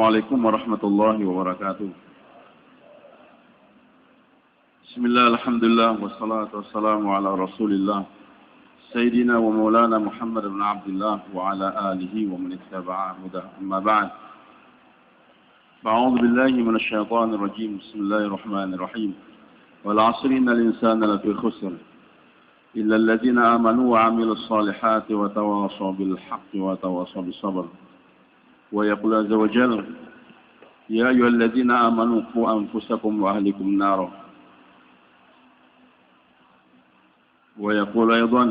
Assalamualaikum warahmatullahi wabarakatuh. Bismillah, alhamdulillah, wassalatu wassalamu ala rasulillah Sayyidina wa maulana Muhammad ibn Abdullah wa ala alihi wa man ittaba'a hudah. Amma ba'd. A'udzu billahi minasy syaithanir rajim. Bismillahirrahmanirrahim. Wal 'asri innal insana lafi khusr illa alladhina amanu wa 'amilus solihati wa tawashaw bil haqqi wa tawashaw bis sabr. ويقول عز وجل يا أيها الذين آمنوا قوا أنفسكم وأهلكم نارا ويقول أيضا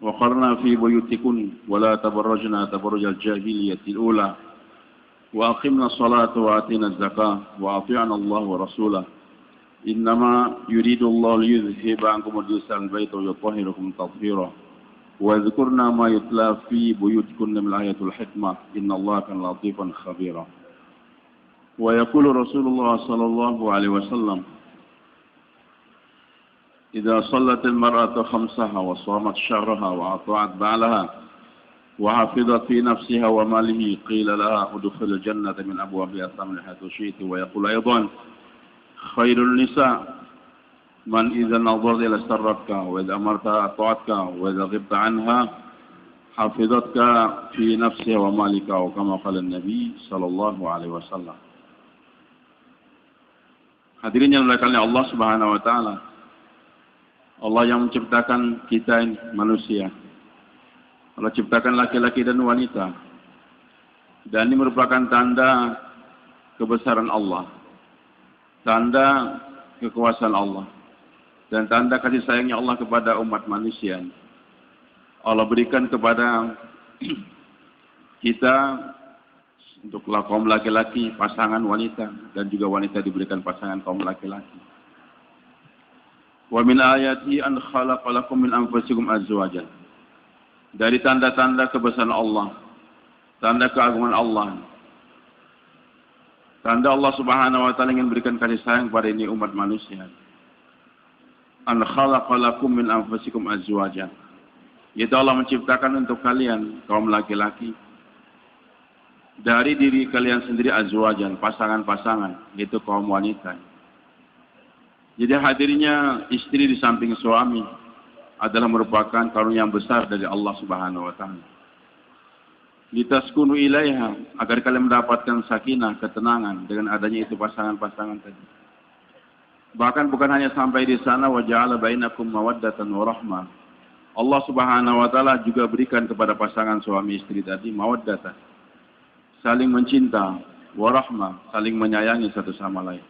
وقرنا في بيوتكن ولا تبرجنا تبرج الجاهلية الأولى وأقمنا الصلاة وآتينا الزكاة وأطيعنا الله ورسوله إنما يريد الله ليذهب عنكم الرجس البيت ويطهركم تطهيرا وَاذْكُرْنَا مَا يُتْلَى فِي بُيُوتِكُنَّ مِنْ آيَاتِ الْحِكْمَةِ إِنَّ اللَّهَ كَانَ لَطِيفًا خَبِيرًا ويقول رسول الله صلى الله عليه وسلم إذا صلت المرأة خمسها وصامت شهرها وأطاعت بعلها وحفظت في نفسها وماله قيل لها ادخل الجنة من أبوابها الثمن حيث شئت ويقول أيضا خير النساء من إذا نظرت إلى سرتك وإذا أمرتها أطاعتك وإذا غبت عنها حفظتك في نفسها ومالك وكما قال النبي صلى الله عليه وسلم. Hadirin yang dimuliakan oleh Allah Subhanahu wa taala. Allah yang menciptakan kita ini manusia. Allah ciptakan laki-laki dan wanita. Dan ini merupakan tanda kebesaran Allah. Tanda kekuasaan Allah. Dan tanda kasih sayangnya Allah kepada umat manusia. Allah berikan kepada kita untuk kaum laki-laki pasangan wanita dan juga wanita diberikan pasangan kaum laki-laki. Wa min ayati an khalaqa lakum min anfusikum azwajan. Dari tanda-tanda kebesaran Allah, tanda keagungan Allah. Tanda Allah Subhanahu wa taala ingin berikan kasih sayang kepada ini umat manusia. An khalaqa lakum min anfusikum azwajan. Yaitu Allah menciptakan untuk kalian kaum laki-laki dari diri kalian sendiri azwajan, pasangan-pasangan, yaitu kaum wanita. Jadi hadirnya istri di samping suami adalah merupakan karunia yang besar dari Allah Subhanahu wa taala. Litaskunu ilaiha, agar kalian mendapatkan sakinah, ketenangan dengan adanya itu pasangan-pasangan tadi. Bahkan bukan hanya sampai di sana, wa ja'ala bainakum mawaddatan wa rahmah. Allah Subhanahu wa taala juga berikan kepada pasangan suami istri tadi mawaddatan. Saling mencinta, wa rahmah, saling menyayangi satu sama lain.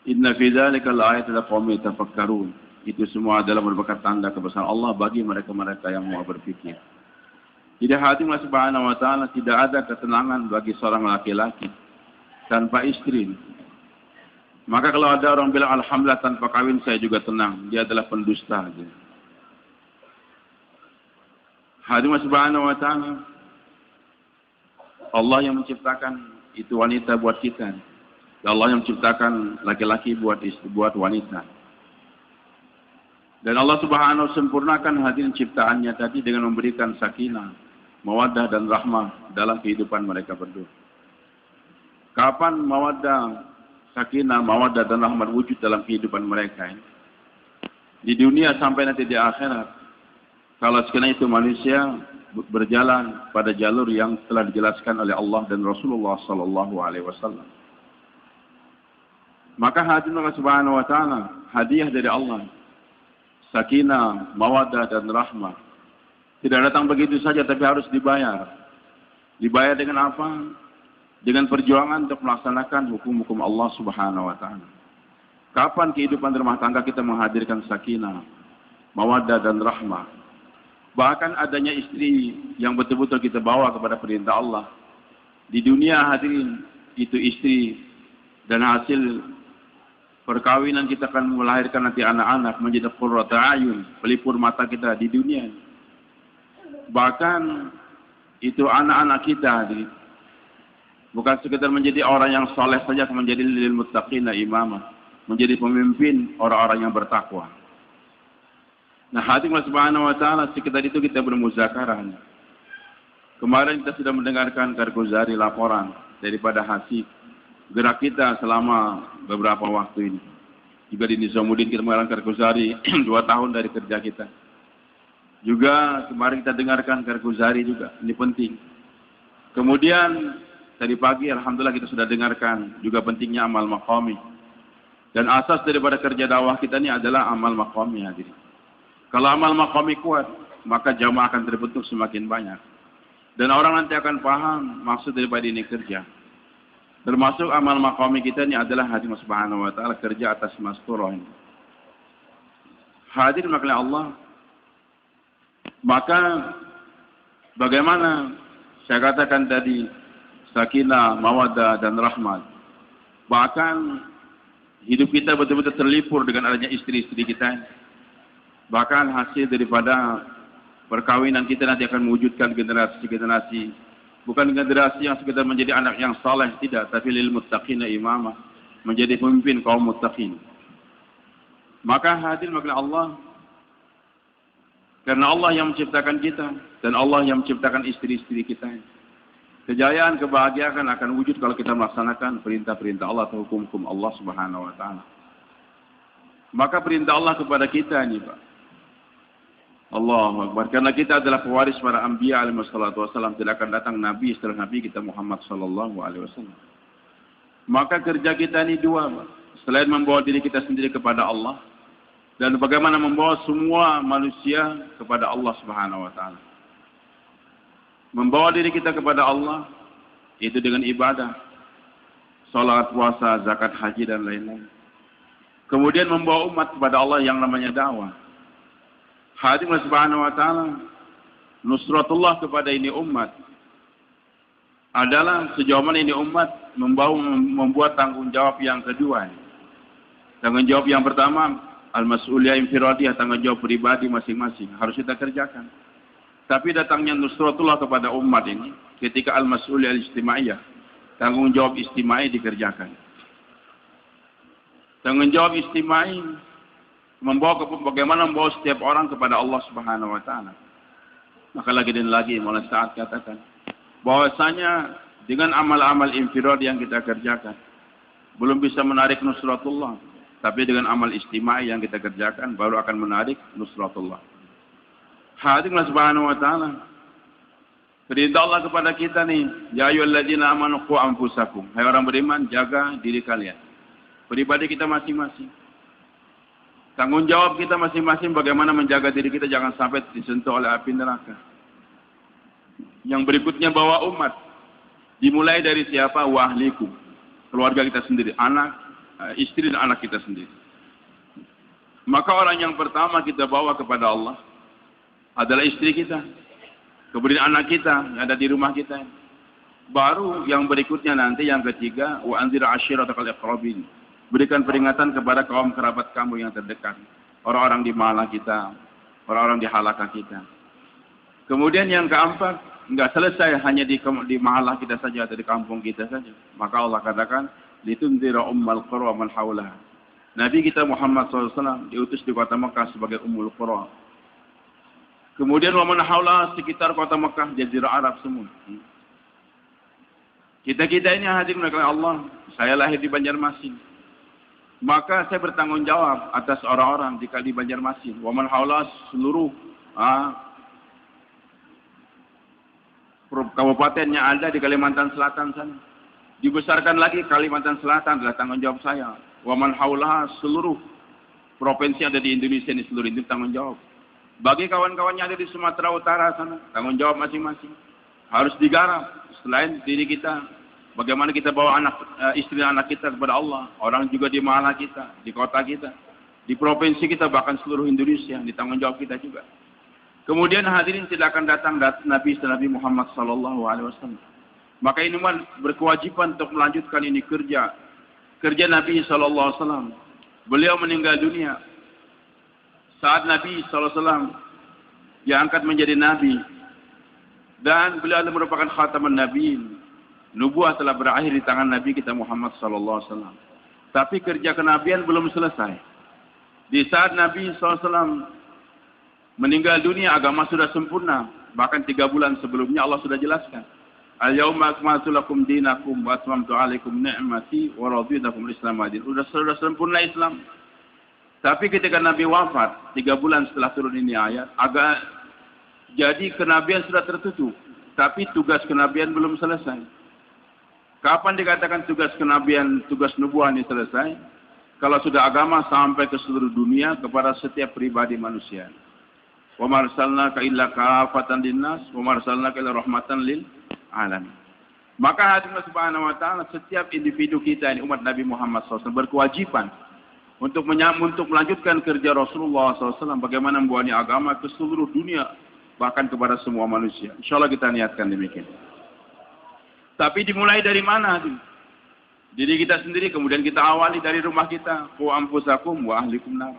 Inna fi dzalika al-ayati liqaumin yatafakkarun. Itu semua adalah merupakan tanda kebesaran Allah bagi mereka-mereka yang mau berpikir. Jadi hati Allah Subhanahu wa taala tidak ada ketenangan bagi seorang laki-laki tanpa istri. Maka kalau ada orang bilang alhamdulillah tanpa kawin saya juga tenang, dia adalah pendusta. Hadirin Subhanahu wa taala, Allah yang menciptakan itu wanita buat kita. Allah yang menciptakan laki-laki buat istri, buat wanita. Dan Allah Subhanahu sempurnakan hadirin ciptaannya tadi dengan memberikan sakinah, mawaddah dan rahmah dalam kehidupan mereka berdua. Kapan mawaddah, sakinah, mawaddah dan rahmat wujud dalam kehidupan mereka ini? Di dunia sampai nanti di akhirat. Kalau sekiranya itu manusia berjalan pada jalur yang telah dijelaskan oleh Allah dan Rasulullah sallallahu alaihi wasallam. Maka hadirin Allah Subhanahu wa taala, hadiah dari Allah. Sakinah, mawaddah dan rahmah. Tidak datang begitu saja tapi harus dibayar. Dibayar dengan apa? Dengan perjuangan untuk melaksanakan hukum-hukum Allah Subhanahu wa taala. Kapan kehidupan rumah tangga kita menghadirkan sakinah, mawaddah dan rahmah? Bahkan adanya istri yang betul-betul kita bawa kepada perintah Allah. Di dunia hadirin itu istri dan hasil perkawinan kita akan melahirkan nanti anak-anak menjadi qurratu ayun, pelipur mata kita di dunia. Bahkan itu anak-anak kita hadirin bukan sekedar menjadi orang yang soleh saja, menjadi lil muttaqina imamah, menjadi pemimpin orang-orang yang bertakwa. Nah, hati Allah Subhanahu wa taala sekitar itu kita bermuzakarah. Kemarin kita sudah mendengarkan Kargozari laporan daripada hasil gerak kita selama beberapa waktu ini. Juga di Nizamuddin kita mengalami Kargozari 2 tahun dari kerja kita. Juga kemarin kita dengarkan Kargozari juga, ini penting. Kemudian tadi pagi alhamdulillah kita sudah dengarkan juga pentingnya amal maqami. Dan asas daripada kerja dakwah kita ini adalah amal maqami, hadirin. Kalau amal maqami kuat, maka jamaah akan terbentuk semakin banyak. Dan orang nanti akan paham maksud daripada ini kerja. Termasuk amal maqami kita ini adalah hadirin subhanahu wa ta'ala, kerja atas masturah ini. Hadirin makhluk Allah. Maka bagaimana saya katakan tadi, sakinah, mawaddah dan rahmat. Bahkan hidup kita betul-betul terlipur dengan adanya istri-istri kita. Bahkan hasil daripada perkawinan kita nanti akan mewujudkan generasi-generasi, bukan generasi yang sekedar menjadi anak yang saleh, tidak, tapi lil muttaqina imamah, menjadi pemimpin kaum muttaqin. Maka hadirin makhluk Allah, karena Allah yang menciptakan kita dan Allah yang menciptakan istri-istri kita. Kejayaan, kebahagiaan akan wujud kalau kita melaksanakan perintah-perintah Allah atau hukum-hukum Allah Subhanahu wa taala. Maka perintah Allah kepada kita ini, Pak. Allahu Akbar. Karena kita adalah pewaris para anbiya alaihi wassalatu wassalam, tidak akan datang nabi setelah nabi kita Muhammad sallallahu alaihi wasallam. Maka kerja kita ini dua, Pak. Selain membawa diri kita sendiri kepada Allah, dan bagaimana membawa semua manusia kepada Allah Subhanahu wa taala. Membawa diri kita kepada Allah itu dengan ibadah, salat, puasa, zakat, haji dan lain-lain. Kemudian membawa umat kepada Allah yang namanya dakwah. Hadirin Subhanahu wa taala, nusratullah kepada ini umat adalah sejauh mana ini umat membuat tanggung jawab yang kedua. Tanggung jawab yang pertama, al-mas'uliyah infiradiyah, tanggung jawab pribadi masing-masing harus kita kerjakan. Tapi datangnya nusratullah kepada umat ini ketika al-mas'uliyah al-ijtimaiyah, tanggung jawab istimai dikerjakan. Tanggung jawab istimai bagaimana membawa setiap orang kepada Allah Subhanahu wa taala. Maka lagi dan lagi mulai saat katakan bahwasanya dengan amal-amal infirad yang kita kerjakan belum bisa menarik nusratullah, tapi dengan amal istimai yang kita kerjakan baru akan menarik nusratullah. Hadirin Subhanahu wa taala, perintah Allah kepada kita nih, ya ayyuhalladzina amanu qu anfusakum, hai orang beriman, jaga diri kalian. Pribadi kita masing-masing. Tanggung jawab kita masing-masing bagaimana menjaga diri kita jangan sampai disentuh oleh api neraka. Yang berikutnya bawa umat. Dimulai dari siapa? Wa ahlikum. Keluarga kita sendiri, anak, istri dan anak kita sendiri. Maka orang yang pertama kita bawa kepada Allah adalah istri kita. Kemudian anak kita yang ada di rumah kita. Baru yang berikutnya nanti yang ketiga, wa anzir ashiratakal aqrabin. Berikan peringatan kepada kaum kerabat kamu yang terdekat. Orang-orang di mahala kita, orang-orang di halakah kita. Kemudian yang keempat, enggak selesai hanya di mahala kita saja atau di kampung kita saja. Maka Allah katakan, litundira ummal qura man haulaha. Nabi kita Muhammad SAW diutus di kota Mekah sebagai ummul qura. Kemudian wa man haulaha, sekitar kota Mekah, jazirah Arab semua. Kita ini hadirin oleh Allah. Saya lahir di Banjarmasin. Maka saya bertanggung jawab atas orang-orang di Banjarmasin. Wa man haula, seluruh kabupaten yang ada di Kalimantan Selatan sana. Dibesarkan lagi Kalimantan Selatan adalah tanggung jawab saya. Wa man haula, seluruh provinsi ada di Indonesia ini, seluruh itu tanggung jawab. Bagi kawan-kawannya ada di Sumatera Utara sana, tanggung jawab masing-masing. Harus digarap selain diri kita. Bagaimana kita bawa istri dan anak kita kepada Allah. Orang juga di mahala kita, di kota kita, di provinsi kita, bahkan seluruh Indonesia. Di tanggung jawab kita juga. Kemudian hadirin tidak akan datang Nabi Muhammad SAW. Maka ini berkewajiban untuk melanjutkan ini kerja Nabi SAW. Beliau meninggal dunia saat Nabi SAW diangkat menjadi Nabi. Dan beliau adalah merupakan khataman Nabiin. Nubuah telah berakhir di tangan Nabi kita Muhammad SAW. Tapi kerja kenabian belum selesai. Di saat Nabi SAW meninggal dunia, agama sudah sempurna. Bahkan 3 bulan sebelumnya Allah sudah jelaskan. Al-yawma akmaltu lakum dinakum wa atmamtu alaikum ni'mati wa raditu lakum al-Islam madin. Sudah sempurna Islam. Tapi ketika Nabi wafat, 3 bulan setelah turun ini ayat, agak jadi kenabian sudah tertutup. Tapi tugas kenabian belum selesai. Kapan dikatakan tugas kenabian, tugas nubuah ini selesai? Kalau sudah agama sampai ke seluruh dunia kepada setiap pribadi manusia. Wa marsalnaka illa kafatan linnas wa marsalnaka illa rahmatan lil alamin. Maka hadirin subhanahu wa ta'ala, setiap individu kita ini umat Nabi Muhammad SAW berkewajiban untuk melanjutkan kerja Rasulullah SAW bagaimana membawa agama ke seluruh dunia, bahkan kepada semua manusia. InsyaAllah kita niatkan demikian. Tapi dimulai dari mana? Diri kita sendiri, kemudian kita awali dari rumah kita. Qu anfusakum wa ahlikum nar.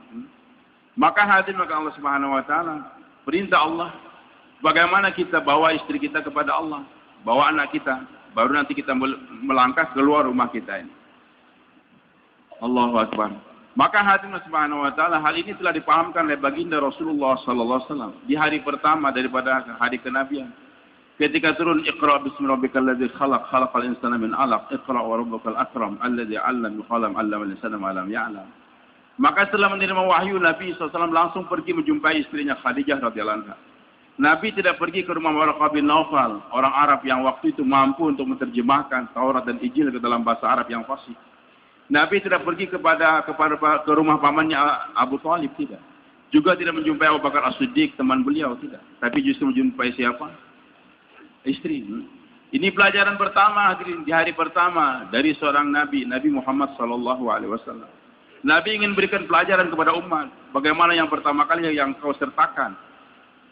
Maka hadirin, maka Allah Subhanahu wa taala, perintah Allah bagaimana kita bawa istri kita kepada Allah, bawa anak kita, baru nanti kita melangkah keluar rumah kita ini. Allahu akbar. Maka hadirin Subhanahu wa taala, hal ini telah dipahamkan oleh baginda Rasulullah sallallahu alaihi wasallam di hari pertama daripada hari kenabian. Ketika turun Iqra bismi rabbikal ladzi khalaq, khalaqal insana min 'alaq, Iqra wa rabbukal akram alladzi 'allama bil qalam 'allama al insana ma lam ya'lam. Maka setelah menerima wahyu, Nabi SAW langsung pergi menjumpai istrinya Khadijah radhiyallahu anha. Nabi tidak pergi ke rumah Waraqah bin Naufal, orang Arab yang waktu itu mampu untuk menerjemahkan Taurat dan Injil ke dalam bahasa Arab yang fasih. Nabi tidak pergi ke rumah pamannya Abu Thalib, tidak. Juga tidak menjumpai Abu Bakar As-Siddiq, teman beliau, tidak. Tapi justru menjumpai siapa? Istri. Ini pelajaran pertama di hari pertama dari seorang Nabi, Nabi Muhammad SAW. Nabi ingin berikan pelajaran kepada umat. Bagaimana yang pertama kali yang kau sertakan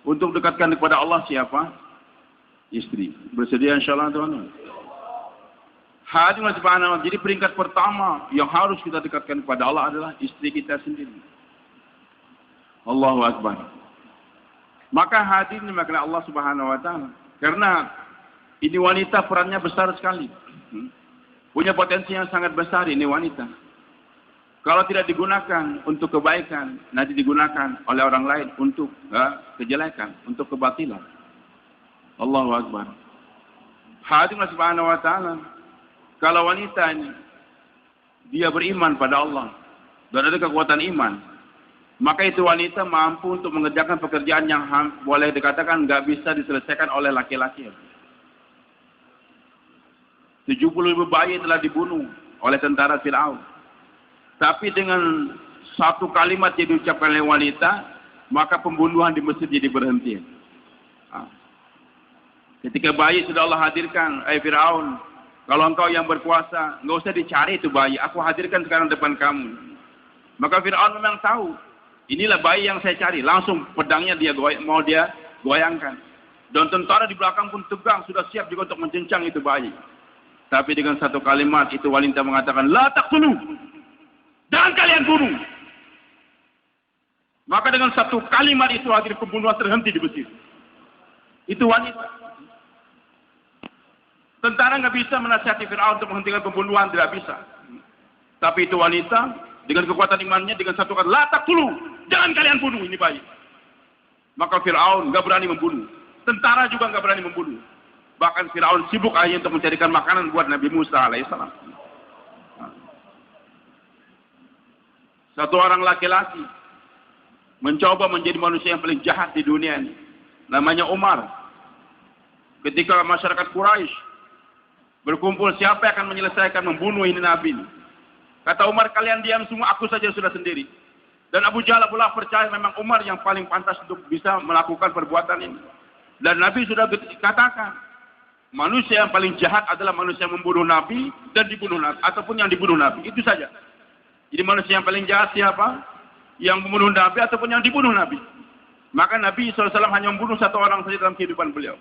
untuk dekatkan kepada Allah siapa? Istri. Bersedia insyaAllah teman-teman. Hadirin subhanahu. Jadi peringkat pertama yang harus kita dekatkan kepada Allah adalah istri kita sendiri. Allahu akbar. Maka hadirin makna Allah Subhanahu wa taala. Karena ini wanita perannya besar sekali. Punya potensi yang sangat besar ini wanita. Kalau tidak digunakan untuk kebaikan, nanti digunakan oleh orang lain untuk kejelekan, untuk kebatilan. Allahu akbar. Hadirin Subhanahu wa taala, kalau wanita ini dia beriman pada Allah dan ada kekuatan iman, maka itu wanita mampu untuk mengerjakan pekerjaan yang boleh dikatakan nggak bisa diselesaikan oleh laki-laki. 70.000 bayi telah dibunuh oleh tentara Fir'aun. Tapi dengan satu kalimat yang diucapkan oleh wanita, maka pembunuhan di Mesir jadi berhenti. Ketika bayi sudah Allah hadirkan, Fir'aun, kalau engkau yang berkuasa, nggak usah dicari itu bayi, aku hadirkan sekarang depan kamu. Maka Fir'aun memang tahu, inilah bayi yang saya cari. Langsung pedangnya mau dia goyangkan. Dan tentara di belakang pun tegang, sudah siap juga untuk mencencang itu bayi. Tapi dengan satu kalimat itu wanita mengatakan, la taqtulu, jangan kalian bunuh. Maka dengan satu kalimat itu akhirnya pembunuhan terhenti di Mesir. Itu wanita. Tentara nggak bisa menasihati Fir'aun untuk menghentikan pembunuhan, tidak bisa. Tapi itu wanita dengan kekuatan imannya, dengan satu kata, la taqtulu, jangan kalian bunuh ini bayi. Maka Fir'aun nggak berani membunuh. Tentara juga nggak berani membunuh. Bahkan Fir'aun sibuk hanya untuk mencarikan makanan buat Nabi Musa alaihissalam. Satu orang laki-laki mencoba menjadi manusia yang paling jahat di dunia ini. Namanya Umar. Ketika masyarakat Quraisy berkumpul, siapa yang akan menyelesaikan membunuh ini Nabi ini? Kata Umar, kalian diam semua, aku saja sudah sendiri. Dan Abu Jahal pula percaya memang Umar yang paling pantas untuk bisa melakukan perbuatan ini. Dan Nabi sudah katakan, manusia yang paling jahat adalah manusia yang membunuh Nabi dan dibunuh Nabi, ataupun yang dibunuh Nabi. Itu saja. Jadi manusia yang paling jahat siapa? Yang membunuh Nabi ataupun yang dibunuh Nabi. Maka Nabi SAW hanya membunuh satu orang saja dalam kehidupan beliau.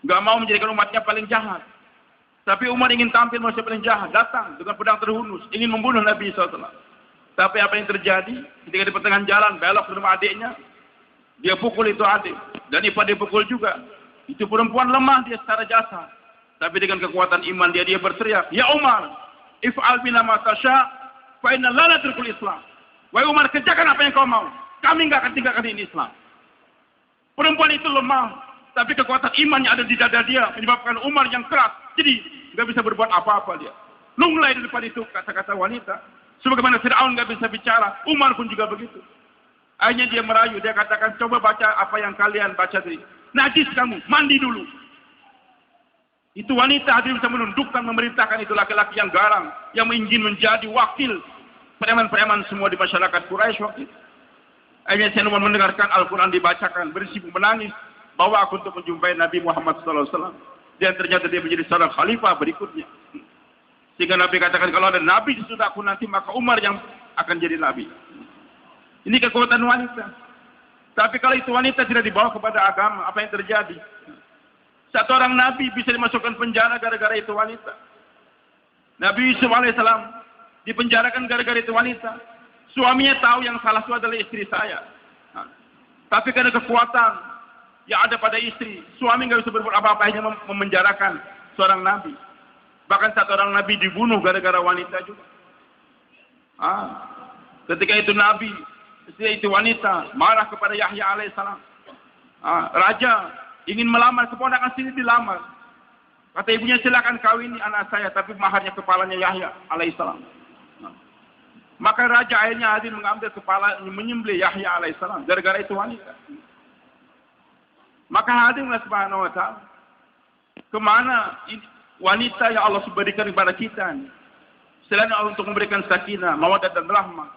Nggak mau menjadikan umatnya paling jahat. Tapi Umar ingin tampil manusia paling jahat. Datang dengan pedang terhunus. Ingin membunuh Nabi SAW. Tapi apa yang terjadi? Ketika di pertengahan jalan, belok ke rumah adiknya. Dia pukul itu adik. Dan Ipa dipukul juga. Itu perempuan lemah dia secara jasa. Tapi dengan kekuatan iman dia berteriak, ya Umar, if'al bina ma tasha, fa inna la natrukul Islam. Wahai Umar, kerjakan apa yang kau mau. Kami enggak akan tinggalkan ini Islam. Perempuan itu lemah, tapi kekuatan imannya ada di dada dia, menyebabkan Umar yang keras. Jadi, nggak bisa berbuat apa-apa dia. Lunglai di depan itu kata-kata wanita. Sebagaimana Fir'aun nggak bisa bicara, Umar pun juga begitu. Akhirnya dia merayu, dia katakan, coba baca apa yang kalian baca tadi. Najis kamu, mandi dulu. Itu wanita hadir bisa menundukkan, memerintahkan itu laki-laki yang garang, yang ingin menjadi wakil preman-preman semua di masyarakat Quraisy waktu itu. Akhirnya Sayyidina Umar mendengarkan Al-Quran dibacakan, bersipu menangis, bawa aku untuk menjumpai Nabi Muhammad SAW. Dan ternyata dia menjadi seorang khalifah berikutnya. Sehingga Nabi katakan, kalau ada Nabi sesudah aku nanti, maka Umar yang akan jadi Nabi. Ini kekuatan wanita. Tapi kalau itu wanita tidak dibawa kepada agama, apa yang terjadi? Satu orang Nabi bisa dimasukkan penjara gara-gara itu wanita. Nabi Yusuf alaihissalam dipenjarakan gara-gara itu wanita. Suaminya tahu yang salah itu adalah istri saya. Tapi karena kekuatan yang ada pada istri, suami nggak bisa berbuat apa-apa, hanya memenjarakan seorang Nabi. Bahkan satu orang Nabi dibunuh gara-gara wanita juga. Ketika itu Nabi, istri itu wanita, marah kepada Yahya alaihissalam. Raja ingin melamar keponakan sini, dilamar. Kata ibunya, silakan kawini anak saya, tapi maharnya kepalanya Yahya alaihissalam. Maka raja akhirnya hadir mengambil kepala, menyembelih Yahya alaihissalam gara-gara itu wanita. Maka hadirlah Subhanahu wa ta'ala. Kemana wanita yang Allah berikan kepada kita? Selain Allah untuk memberikan sakinah, mawaddah dan rahmah,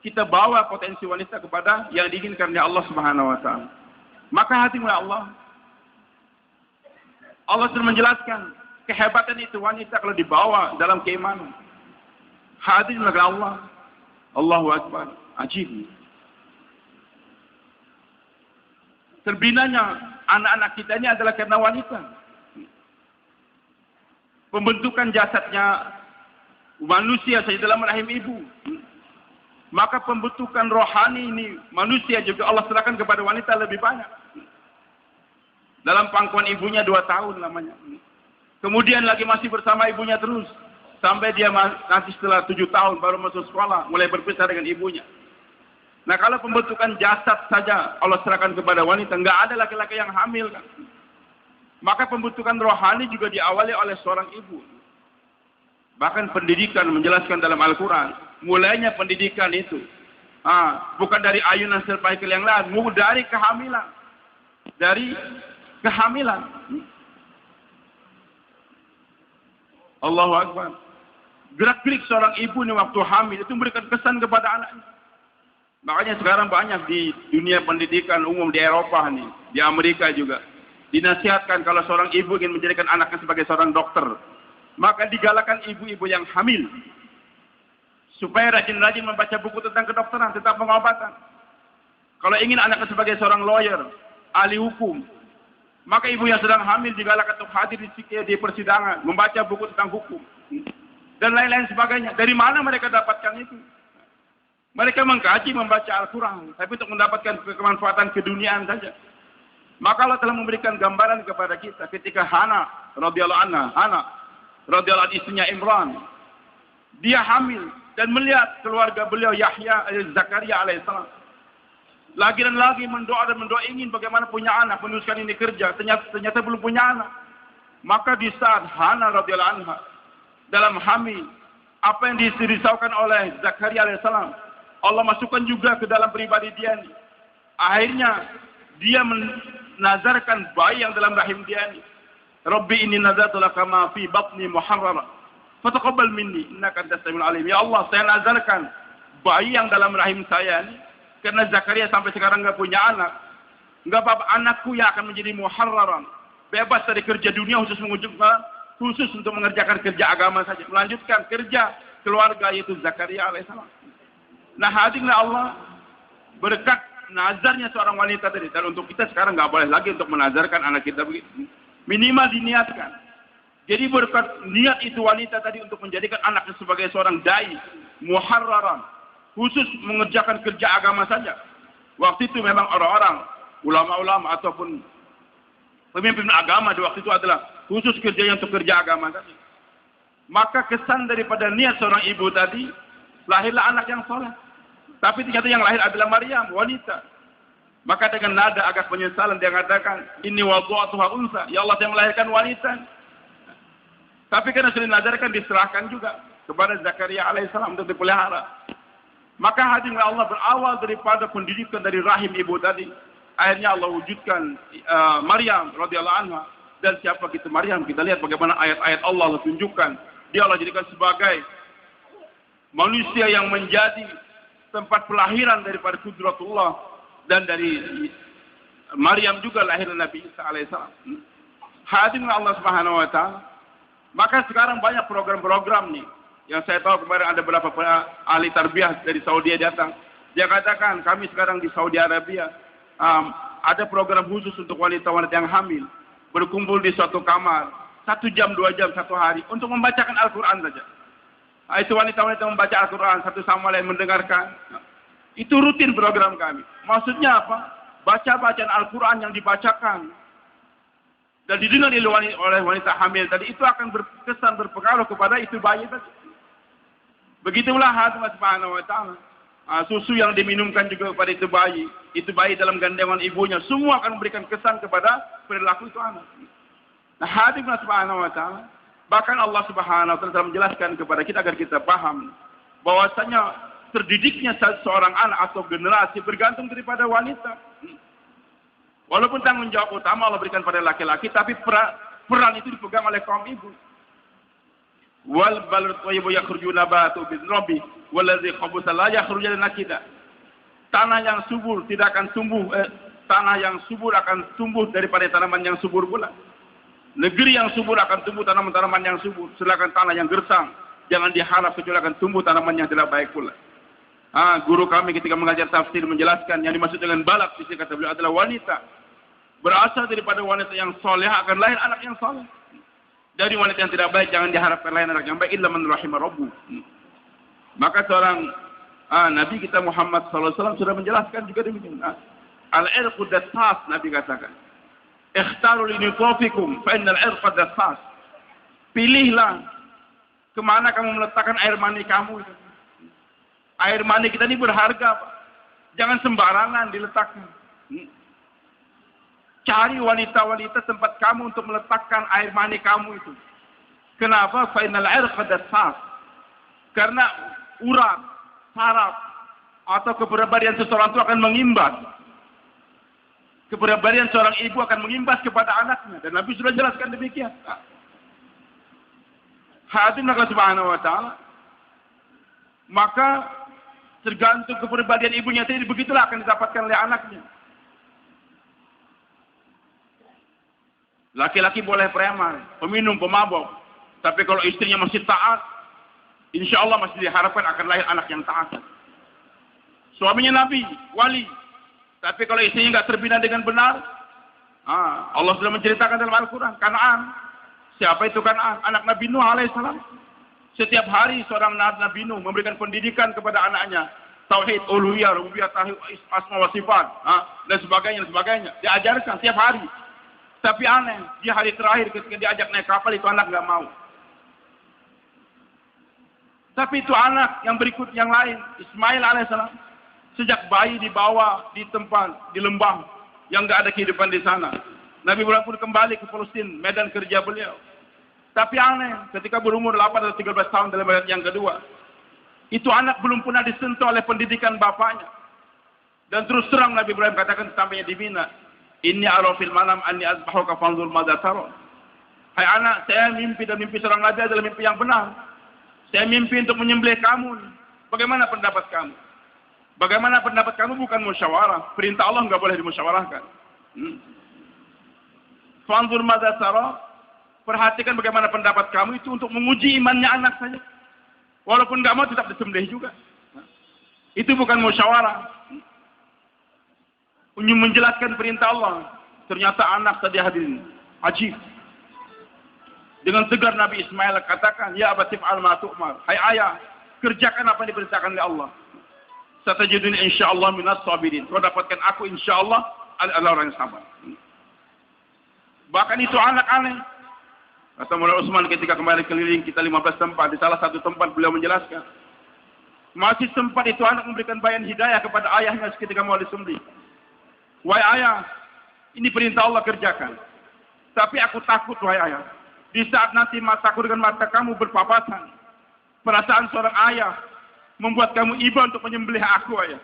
kita bawa potensi wanita kepada yang diinginkan oleh Allah Subhanahu wa ta'ala. Maka hadirlah Allah. Allah sudah menjelaskan kehebatan itu wanita kalau dibawa dalam keimanan. Hadirlah Allah. Allahu Akbar. Ajib. Terbinanya anak-anak kita ini adalah karena wanita. Pembentukan jasadnya manusia saja dalam rahim ibu. Maka pembentukan rohani ini manusia juga Allah serahkan kepada wanita lebih banyak. Dalam pangkuan ibunya 2 tahun lamanya. Kemudian lagi masih bersama ibunya terus. Sampai dia nanti setelah 7 tahun baru masuk sekolah. Mulai berpisah dengan ibunya. Nah kalau pembentukan jasad saja Allah serahkan kepada wanita. Nggak ada laki-laki yang hamil kan. Maka pembentukan rohani juga diawali oleh seorang ibu. Bahkan pendidikan menjelaskan dalam Al-Quran. Mulainya pendidikan itu. Bukan dari ayunan serpahikil yang lain. Dari kehamilan. Dari kehamilan. Allahu Akbar. Gerak-gerik seorang ibu ini waktu hamil itu memberikan kesan kepada anaknya. Makanya sekarang banyak di dunia pendidikan umum di Eropa nih, di Amerika juga. Dinasihatkan kalau seorang ibu ingin menjadikan anaknya sebagai seorang dokter, maka digalakan ibu-ibu yang hamil. Supaya rajin-rajin membaca buku tentang kedokteran, tentang pengobatan. Kalau ingin anaknya sebagai seorang lawyer, ahli hukum, maka ibu yang sedang hamil digalakan untuk hadir di persidangan, membaca buku tentang hukum. Dan lain-lain sebagainya. Dari mana mereka dapatkan itu? Mereka mengkaji, membaca Al-Quran. Tapi untuk mendapatkan kemanfaatan keduniaan saja. Maka Allah telah memberikan gambaran kepada kita. Ketika Hana radhiyallahu anha, istrinya Imran. Dia hamil. Dan melihat keluarga beliau Yahya Zakaria alaihissalam. Lagi dan lagi mendoa dan mendoa ingin bagaimana punya anak. Meneruskan ini kerja. Ternyata belum punya anak. Maka di saat Hana radhiyallahu anha dalam hamil, apa yang dirisaukan oleh Zakaria alaihissalam, Allah masukkan juga ke dalam pribadi dia ini. Akhirnya dia menazarkan bayi yang dalam rahim dia ini. Rabbi inni nazartu laka ma fi batni muharrara fataqabbal minni innaka antas samiul alim. Ya Allah, saya nazarkan bayi yang dalam rahim saya ini, karena Zakaria sampai sekarang enggak punya anak. Enggak apa-apa, anakku yang akan menjadi muharraran, bebas dari kerja dunia khusus untuk mengerjakan kerja agama saja, melanjutkan kerja keluarga yaitu Zakaria alaihissalam. Nah hadirlah Allah berkat nazarnya seorang wanita tadi. Dan untuk kita sekarang nggak boleh lagi untuk menazarkan anak kita begitu. Minimal diniatkan. Jadi berkat niat itu wanita tadi untuk menjadikan anaknya sebagai seorang dai, muharraran, khusus mengerjakan kerja agama saja. Waktu itu memang orang-orang, ulama-ulama ataupun pemimpin agama di waktu itu adalah khusus kerjanya untuk kerja agama tadi. Maka kesan daripada niat seorang ibu tadi, lahirlah anak yang soleh. Tapi ternyata yang lahir adalah Maryam, wanita. Maka dengan nada agak penyesalan dia katakan, ini wada'tuha unsa, ya Allah saya melahirkan wanita. Tapi karena sudah dinadarkan diserahkan juga kepada Zakaria alaihissalam untuk dipelihara. Maka hadirin Allah berawal daripada pendidikan dari rahim ibu tadi. Akhirnya Allah wujudkan Maryam radhiyallahu anha. Dan siapa itu Maryam? Kita lihat bagaimana ayat-ayat Allah tunjukkan. Dia Allah jadikan sebagai manusia yang menjadi tempat pelahiran daripada kudratullah. Dan dari Maryam juga lahir Nabi Isa alaihissalam. Hadirin Allah Subhanahu wa taala. Maka sekarang banyak program-program nih. Yang saya tahu kemarin ada beberapa ahli tarbiyah dari Saudi datang. Dia katakan kami sekarang di Saudi Arabia ada program khusus untuk wanita-wanita yang hamil. Berkumpul di suatu kamar. 1 jam, 2 jam, 1 hari. Untuk membacakan Al-Quran saja. Itu wanita-wanita membaca Al-Quran. Satu sama lain mendengarkan. Itu rutin program kami. Maksudnya apa? Baca bacaan Al-Quran yang dibacakan dan didengar oleh wanita hamil tadi itu akan berkesan berpengaruh kepada itu bayi tadi. Begitulah Allah Subhanahu wa taala. Susu yang diminumkan juga kepada itu bayi dalam gandengan ibunya, semua akan memberikan kesan kepada perilaku itu anak. Nah, Allah Subhanahu wa taala, bahkan Allah Subhanahu wa taala telah menjelaskan kepada kita agar kita paham bahwasanya terdidiknya seorang anak atau generasi bergantung daripada wanita. Walaupun tanggung jawab utama Allah berikan pada laki-laki, tapi peran itu dipegang oleh kaum ibu. Wal balad thayyibu yakhruju nabatu bidzrabi wallazi khabutha la yakhruju nakida. Tanah yang subur tidak akan tumbuh, tanah yang subur akan tumbuh daripada tanaman yang subur pula. Negeri yang subur akan tumbuh tanaman-tanaman yang subur, sedangkan tanah yang gersang jangan diharap kecuali akan tumbuh tanaman yang tidak baik pula. Guru kami ketika mengajar tafsir menjelaskan yang dimaksud dengan balad di sini kata beliau adalah wanita. Berasal daripada wanita yang soleh akan lahir anak yang soleh. Dari wanita yang tidak baik jangan diharapkan lahir anak yang baik illa man rahimah rabbuh. Maka seorang Nabi kita Muhammad SAW sudah menjelaskan juga demikian. Al-irqu dassas Nabi katakan. Ikhtaru linutfikum fa innal irqa dassas. Pilihlah kemana kamu meletakkan air mani kamu itu. Air mani kita ini berharga, Pak. Jangan sembarangan diletakkan. Cari wanita-wanita tempat kamu untuk meletakkan air mani kamu itu. Kenapa? Fainal irqa dassas. Karena urat, saraf, atau kepribadian seseorang itu akan mengimbas. Kepribadian seorang ibu akan mengimbas kepada anaknya. Dan Nabi sudah jelaskan demikian. Hadirin Allah Subhanahu wa taala. Maka tergantung kepribadian ibunya tadi, begitulah akan didapatkan oleh anaknya. Laki-laki boleh preman, peminum, pemabok. Tapi kalau istrinya masih taat, insya Allah masih diharapkan akan lahir anak yang taat. Suaminya Nabi, wali. Tapi kalau istrinya nggak terbina dengan benar, Allah sudah menceritakan dalam Al-Quran, Kan'an. Siapa itu Kan'an? Anak Nabi Nuh alaihissalam. Setiap hari seorang Nabi Nuh memberikan pendidikan kepada anaknya. Tauhid, uluhiyah, rububiyah, asma wa sifat, dan sebagainya. Diajarkan setiap hari. Tapi aneh, di hari terakhir ketika diajak naik kapal itu anak nggak mau. Tapi itu anak yang berikut yang lain, Ismail alaihissalam. Sejak bayi dibawa di tempat, di lembah, yang nggak ada kehidupan di sana. Nabi Ibrahim pun kembali ke Palestina, medan kerja beliau. Tapi aneh, ketika berumur 8 atau 13 tahun dalam ayat yang kedua, itu anak belum pernah disentuh oleh pendidikan bapaknya. Dan terus terang Nabi Ibrahim katakan sampainya di Mina, Inni ara fil manam anni azbahuka fanzur madza tara. Hai anak, saya mimpi dan mimpi seorang nabi adalah mimpi yang benar. Saya mimpi untuk menyembelih kamu. Bagaimana pendapat kamu? Bagaimana pendapat kamu bukan musyawarah. Perintah Allah enggak boleh dimusyawarahkan. Fanzur madza tara. Perhatikan bagaimana pendapat kamu itu untuk menguji imannya anak saja. Walaupun enggak mau tetap disembelih juga. Itu bukan musyawarah. Menjelaskan perintah Allah. Ternyata anak tadi hadirin. Ajib. Dengan tegar Nabi Ismail katakan, Ya abatif al-ma tu'mar. Hai ayah, kerjakan apa yang diperintahkan oleh Allah. Satajiduni insyaallah minas sabirin. Kau dapatkan aku insyaallah adalah orang yang sabar. Bahkan itu anak aneh. Kata Maulana Utsman ketika kembali keliling kita 15 tempat. Di salah satu tempat beliau menjelaskan. Masih sempat itu anak memberikan bayan hidayah kepada ayahnya ketika mau disembelih. Wahai ayah, ini perintah Allah kerjakan. Tapi aku takut, wahai ayah. Di saat nanti mataku dengan mata kamu berpapasan, perasaan seorang ayah membuat kamu iba untuk menyembelih aku, ayah.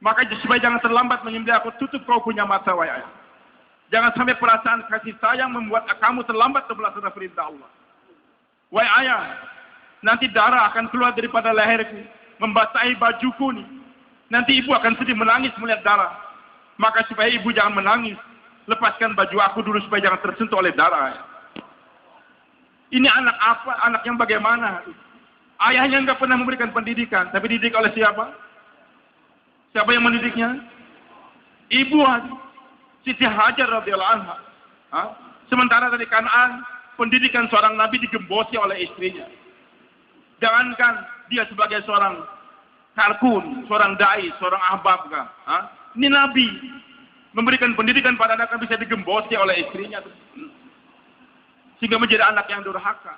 Maka supaya jangan terlambat menyembelih aku, tutup kau punya mata, wahai ayah. Jangan sampai perasaan kasih sayang membuat kamu terlambat melaksanakan perintah Allah. Wahai ayah, nanti darah akan keluar daripada leherku, membasahi bajuku nih. Nanti ibu akan sedih menangis melihat darah. Maka supaya ibu jangan menangis, lepaskan baju aku dulu supaya jangan tersentuh oleh darah. Ayah. Ini anak apa? Anak yang bagaimana? Ayahnya enggak pernah memberikan pendidikan, tapi dididik oleh siapa? Siapa yang mendidiknya? Ibu Siti Hajar radhiyallahu anha. Sementara dari Kanaan, pendidikan seorang nabi digembosi oleh istrinya. Jangankan dia sebagai seorang kalkun, seorang dai, seorang ahbab kah? Ini nabi memberikan pendidikan pada anak yang bisa digembosi oleh istrinya. Sehingga menjadi anak yang durhaka.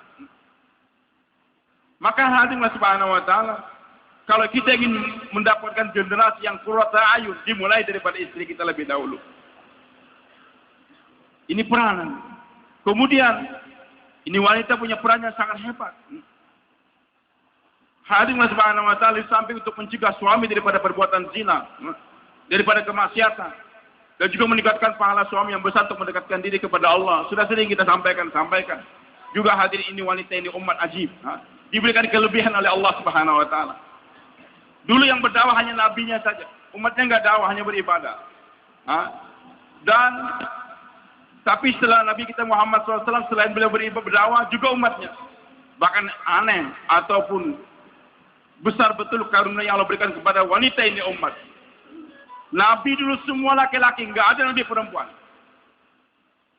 Maka hadirin subhanahu wa ta'ala, kalau kita ingin mendapatkan generasi yang qurrata ayun, dimulai daripada istri kita lebih dahulu. Ini peranan. Kemudian, ini wanita punya peran yang sangat hebat. Hadirin subhanahu wa ta'ala, di samping untuk mencegah suami daripada perbuatan zina, daripada kemaksiatan, dan juga meningkatkan pahala suami yang besar untuk mendekatkan diri kepada Allah. Sudah sering kita sampaikan. Juga hadirin, ini wanita ini umat ajib. Diberikan kelebihan oleh Allah subhanahu wa ta'ala. Dulu yang berdakwah hanya nabinya saja. Umatnya enggak dakwah, hanya beribadah. Tapi setelah Nabi kita Muhammad SAW, selain beliau berdakwah, juga umatnya. Bahkan aneh, ataupun besar betul karunia yang Allah berikan kepada wanita ini umat. Nabi dulu semua laki-laki, enggak ada nabi perempuan.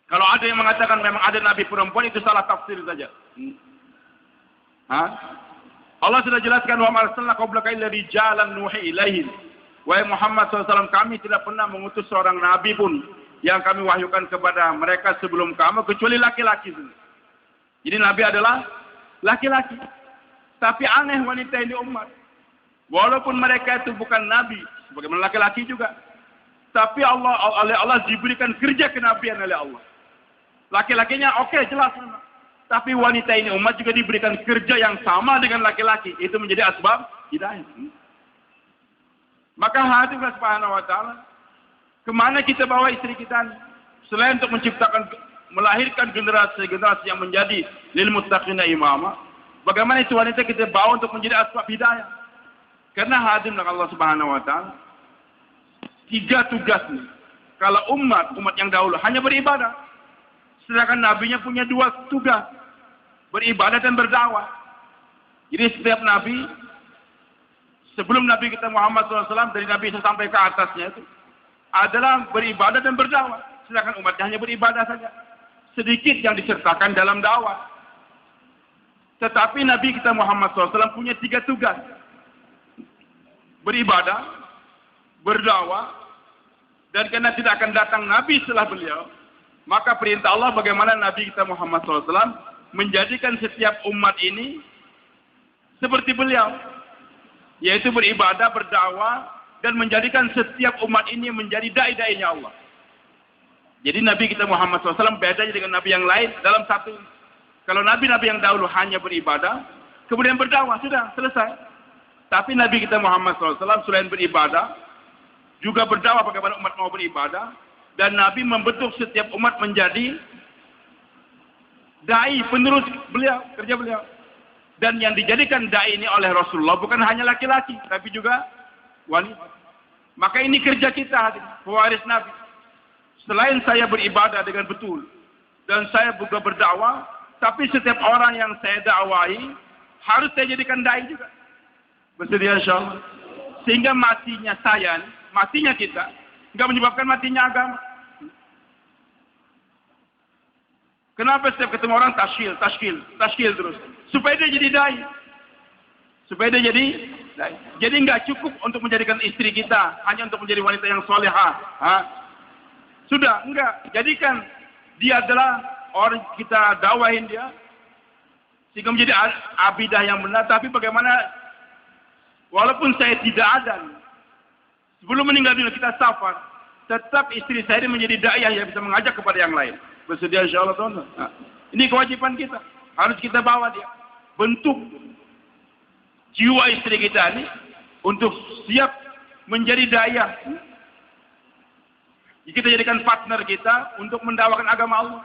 Kalau ada yang mengatakan memang ada nabi perempuan, itu salah tafsir saja. Allah sudah jelaskan, wa ma arsalna qablaka illa rijalan nuhi ilaihim. Wahai Muhammad SAW, kami tidak pernah mengutus seorang nabi pun yang kami wahyukan kepada mereka sebelum kamu, kecuali laki-laki. Jadi nabi adalah laki-laki. Tapi aneh wanita ini umat. Walaupun mereka itu bukan nabi, bagaimana laki-laki juga. Tapi oleh Allah diberikan kerja kenabian oleh Allah. Laki-lakinya oke, jelas. Tapi wanita ini umat juga diberikan kerja yang sama dengan laki-laki. Itu menjadi asbab hidayah. Maka hadirin subhanahu wa ta'ala, kemana kita bawa istri kita? Selain untuk melahirkan generasi yang menjadi lil muttaqina imama, bagaimana itu wanita kita bawa untuk menjadi asbab hidayah? Karena hadirin Allah subhanahu wa ta'ala, 3 tugas nih. Kalau umat yang dahulu hanya beribadah, sedangkan nabinya punya 2 tugas, beribadah dan berdakwah. Jadi setiap nabi, sebelum Nabi kita Muhammad SAW, dari Nabi Isa sampai ke atasnya itu adalah beribadah dan berdakwah. Sedangkan umatnya hanya beribadah saja. Sedikit yang disertakan dalam dakwah. Tetapi Nabi kita Muhammad SAW punya 3 tugas. Beribadah, berdakwah, dan karena tidak akan datang Nabi setelah beliau, maka perintah Allah bagaimana Nabi kita Muhammad SAW menjadikan setiap umat ini seperti beliau, yaitu beribadah, berdakwah, dan menjadikan setiap umat ini menjadi dai-dainya Allah. Jadi Nabi kita Muhammad SAW bedanya dengan Nabi yang lain dalam satu. Kalau Nabi-Nabi yang dahulu hanya beribadah, kemudian berdakwah, sudah selesai. Tapi Nabi kita Muhammad SAW selain beribadah, juga berdakwah bagaimana umat mau beribadah, dan Nabi membentuk setiap umat menjadi dai, penerus beliau, kerja beliau. Dan yang dijadikan dai ini oleh Rasulullah bukan hanya laki-laki, tapi juga wanita. Maka ini kerja kita, pewaris Nabi. Selain saya beribadah dengan betul, dan saya juga berdakwah, tapi setiap orang yang saya dakwahi harus saya jadikan dai juga. Bersedia insyaallah. Sehingga matinya saya, matinya kita, enggak menyebabkan matinya agama. Kenapa setiap ketemu orang tashkil terus? Supaya dia jadi dai. Supaya dia jadi dai. Jadi enggak cukup untuk menjadikan istri kita hanya untuk menjadi wanita yang solehah. Sudah, enggak. Jadikan dia adalah orang kita dakwahin dia sehingga menjadi abidah yang benar. Tapi bagaimana walaupun saya tidak ada, sebelum meninggal dunia kita safar, tetap istri saya ini menjadi dai yang bisa mengajak kepada yang lain. Bersedia insyaallah tuan. Nah, ini kewajiban kita. Harus kita bawa dia. Bentuk jiwa istri kita ini untuk siap menjadi dai. Kita jadikan partner kita untuk mendakwakan agama Allah.